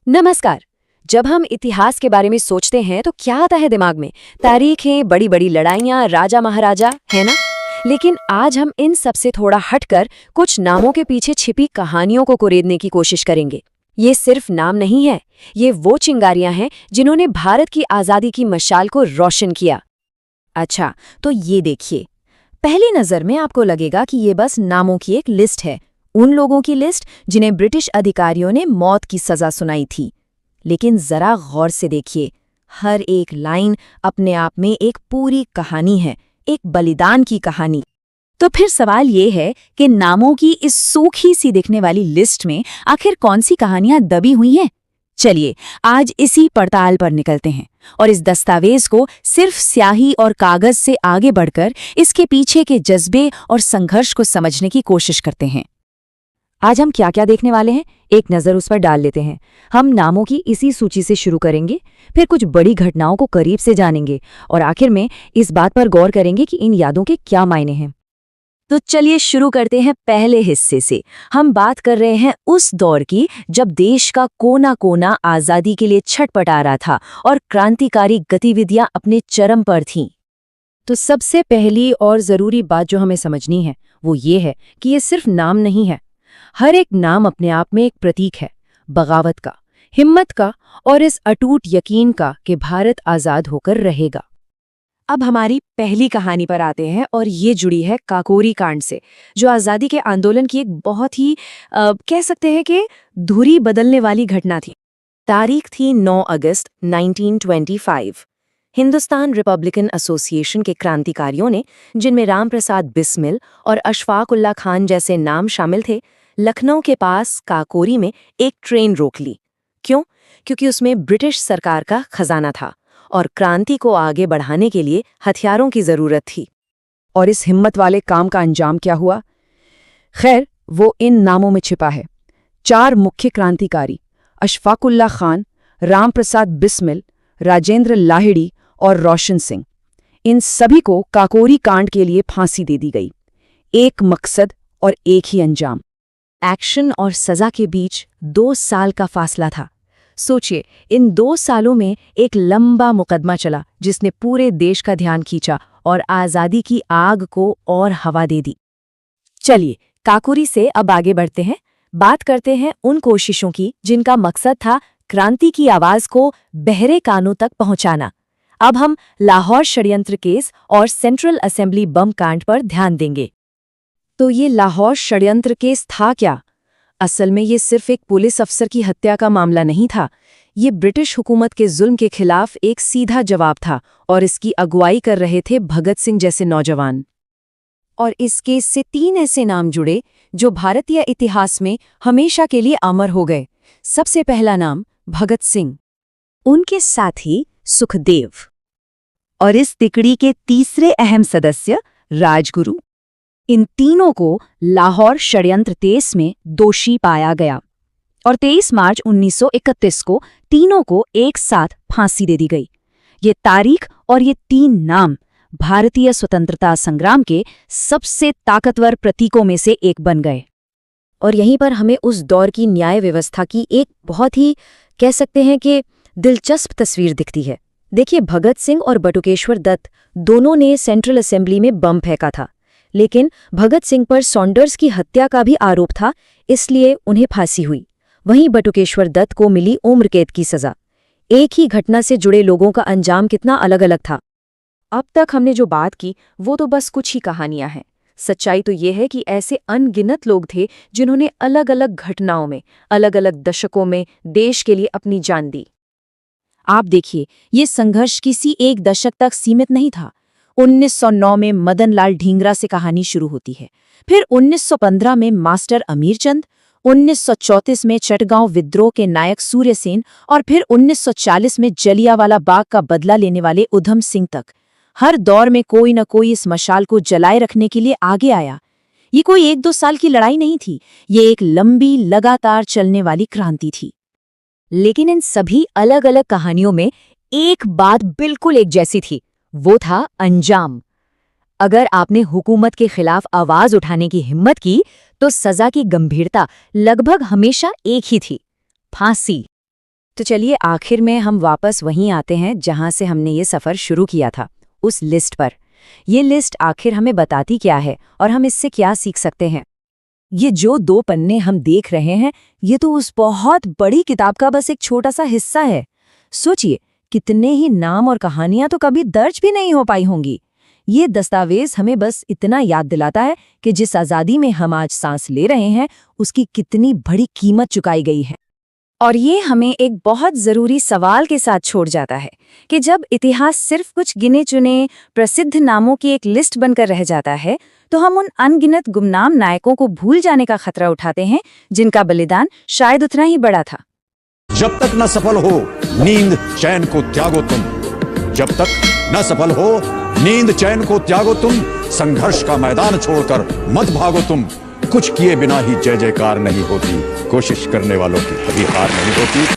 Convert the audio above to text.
नमस्कार। जब हम इतिहास के बारे में सोचते हैं तो क्या आता है दिमाग में? तारीखें, बड़ी बड़ी लड़ाइयाँ, राजा महाराजा, है ना? लेकिन आज हम इन सब से थोड़ा हटकर कुछ नामों के पीछे छिपी कहानियों को कुरेदने की कोशिश करेंगे। ये सिर्फ नाम नहीं है, ये वो चिंगारियां हैं जिन्होंने भारत की आज़ादी की मशाल को रोशन किया। अच्छा, तो ये देखिए। पहली नज़र में आपको लगेगा कि ये बस नामों की एक लिस्ट है, उन लोगों की लिस्ट जिन्हें ब्रिटिश अधिकारियों ने मौत की सज़ा सुनाई थी। लेकिन ज़रा गौर से देखिए, हर एक लाइन अपने आप में एक पूरी कहानी है, एक बलिदान की कहानी। तो फिर सवाल ये है कि नामों की इस सूखी सी दिखने वाली लिस्ट में आखिर कौन सी कहानियां दबी हुई हैं? चलिए, आज इसी पड़ताल पर निकलते हैं और इस दस्तावेज को सिर्फ स्याही और कागज से आगे बढ़कर इसके पीछे के जज्बे और संघर्ष को समझने की कोशिश करते हैं। आज हम क्या क्या देखने वाले हैं, एक नज़र उस पर डाल लेते हैं। हम नामों की इसी सूची से शुरू करेंगे, फिर कुछ बड़ी घटनाओं को करीब से जानेंगे और आखिर में इस बात पर गौर करेंगे कि इन यादों के क्या मायने हैं। तो चलिए शुरू करते हैं पहले हिस्से से। हम बात कर रहे हैं उस दौर की जब देश का कोना कोना आज़ादी के लिए छटपटा रहा था और क्रांतिकारी गतिविधियां अपने चरम पर थीं। तो सबसे पहली और ज़रूरी बात जो हमें समझनी है वो ये है कि ये सिर्फ नाम नहीं है। हर एक नाम अपने आप में एक प्रतीक है, बगावत का, हिम्मत का और इस अटूट यकीन का कि भारत आज़ाद होकर रहेगा। अब हमारी पहली कहानी पर आते हैं और ये जुड़ी है काकोरी कांड से, जो आज़ादी के आंदोलन की एक बहुत ही कह सकते हैं कि धुरी बदलने वाली घटना थी। तारीख थी 9 अगस्त 1925। हिंदुस्तान रिपब्लिकन एसोसिएशन के क्रांतिकारियों ने, जिनमें राम प्रसाद बिस्मिल और अशफाक उल्लाह खान जैसे नाम शामिल थे, लखनऊ के पास काकोरी में एक ट्रेन रोक ली। क्यों? क्योंकि उसमें ब्रिटिश सरकार का खजाना था और क्रांति को आगे बढ़ाने के लिए हथियारों की जरूरत थी। और इस हिम्मत वाले काम का अंजाम क्या हुआ? खैर, वो इन नामों में छिपा है। 4 मुख्य क्रांतिकारी, अशफाक उल्लाह खान, राम प्रसाद बिस्मिल, राजेंद्र लाहिड़ी और रोशन सिंह, इन सभी को काकोरी कांड के लिए फांसी दे दी गई। एक मकसद और एक ही अंजाम। एक्शन और सजा के बीच 2 साल का फासला था। सोचिए, इन 2 सालों में एक लंबा मुकदमा चला जिसने पूरे देश का ध्यान खींचा और आज़ादी की आग को और हवा दे दी। चलिए, काकोरी से अब आगे बढ़ते हैं। बात करते हैं उन कोशिशों की जिनका मकसद था क्रांति की आवाज को बहरे कानों तक पहुंचाना। अब हम लाहौर षड्यंत्र केस और सेंट्रल असेंबली बम कांड पर ध्यान देंगे। तो ये लाहौर षड्यंत्र केस था क्या? असल में ये सिर्फ एक पुलिस अफसर की हत्या का मामला नहीं था। ये ब्रिटिश हुकूमत के जुल्म के खिलाफ एक सीधा जवाब था और इसकी अगुवाई कर रहे थे भगत सिंह जैसे नौजवान। और इस केस से 3 ऐसे नाम जुड़े जो भारतीय इतिहास में हमेशा के लिए अमर हो गए। सबसे पहला नाम भगत सिंह, उनके साथी सुखदेव और इस तिकड़ी के तीसरे अहम सदस्य राजगुरु। इन तीनों को लाहौर षड्यंत्र केस में दोषी पाया गया और 23 मार्च 1931 को तीनों को एक साथ फांसी दे दी गई। ये तारीख और ये 3 नाम भारतीय स्वतंत्रता संग्राम के सबसे ताकतवर प्रतीकों में से एक बन गए। और यहीं पर हमें उस दौर की न्याय व्यवस्था की एक बहुत ही कह सकते हैं कि दिलचस्प तस्वीर दिखती है। देखिए, भगत सिंह और बटुकेश्वर दत्त दोनों ने सेंट्रल असेंबली में बम फेंका था, लेकिन भगत सिंह पर सॉन्डर्स की हत्या का भी आरोप था, इसलिए उन्हें फांसी हुई। वहीं बटुकेश्वर दत्त को मिली उम्र कैद की सजा। एक ही घटना से जुड़े लोगों का अंजाम कितना अलग अलग था। अब तक हमने जो बात की वो तो बस कुछ ही कहानियां हैं। सच्चाई तो ये है कि ऐसे अनगिनत लोग थे जिन्होंने अलग अलग घटनाओं में, अलग अलग दशकों में देश के लिए अपनी जान दी। आप देखिए, ये संघर्ष किसी एक दशक तक सीमित नहीं था। 1909 में मदन लाल ढींगरा से कहानी शुरू होती है, फिर 1915 में मास्टर अमीरचंद, 1934 में चटगांव विद्रोह के नायक सूर्यसेन और फिर 1940 में जलियांवाला बाग का बदला लेने वाले उधम सिंह तक। हर दौर में कोई न कोई इस मशाल को जलाए रखने के लिए आगे आया। ये कोई 1-2 साल की लड़ाई नहीं थी, ये एक लंबी लगातार चलने वाली क्रांति थी। लेकिन इन सभी अलग अलग कहानियों में एक बात बिल्कुल एक जैसी थी, वो था अंजाम। अगर आपने हुकूमत के खिलाफ आवाज उठाने की हिम्मत की तो सजा की गंभीरता लगभग हमेशा एक ही थी, फांसी। तो चलिए आखिर में हम वापस वहीं आते हैं जहां से हमने ये सफ़र शुरू किया था, उस लिस्ट पर। ये लिस्ट आखिर हमें बताती क्या है और हम इससे क्या सीख सकते हैं? ये जो 2 पन्ने हम देख रहे हैं, ये तो उस बहुत बड़ी किताब का बस एक छोटा सा हिस्सा है। सोचिए, कितने ही नाम और कहानियां तो कभी दर्ज भी नहीं हो पाई होंगी। ये दस्तावेज हमें बस इतना याद दिलाता है कि जिस आज़ादी में हम आज सांस ले रहे हैं, उसकी कितनी बड़ी कीमत चुकाई गई है। और ये हमें एक बहुत ज़रूरी सवाल के साथ छोड़ जाता है कि जब इतिहास सिर्फ कुछ गिने चुने प्रसिद्ध नामों की एक लिस्ट बनकर रह जाता है, तो हम उन अनगिनत गुमनाम नायकों को भूल जाने का खतरा उठाते हैं जिनका बलिदान शायद उतना ही बड़ा था। जब तक न सफल हो नींद चैन को त्यागो तुम, जब तक न सफल हो नींद चैन को त्यागो तुम, संघर्ष का मैदान छोड़कर मत भागो तुम। कुछ किए बिना ही जय जयकार नहीं होती, कोशिश करने वालों की कभी हार नहीं होती।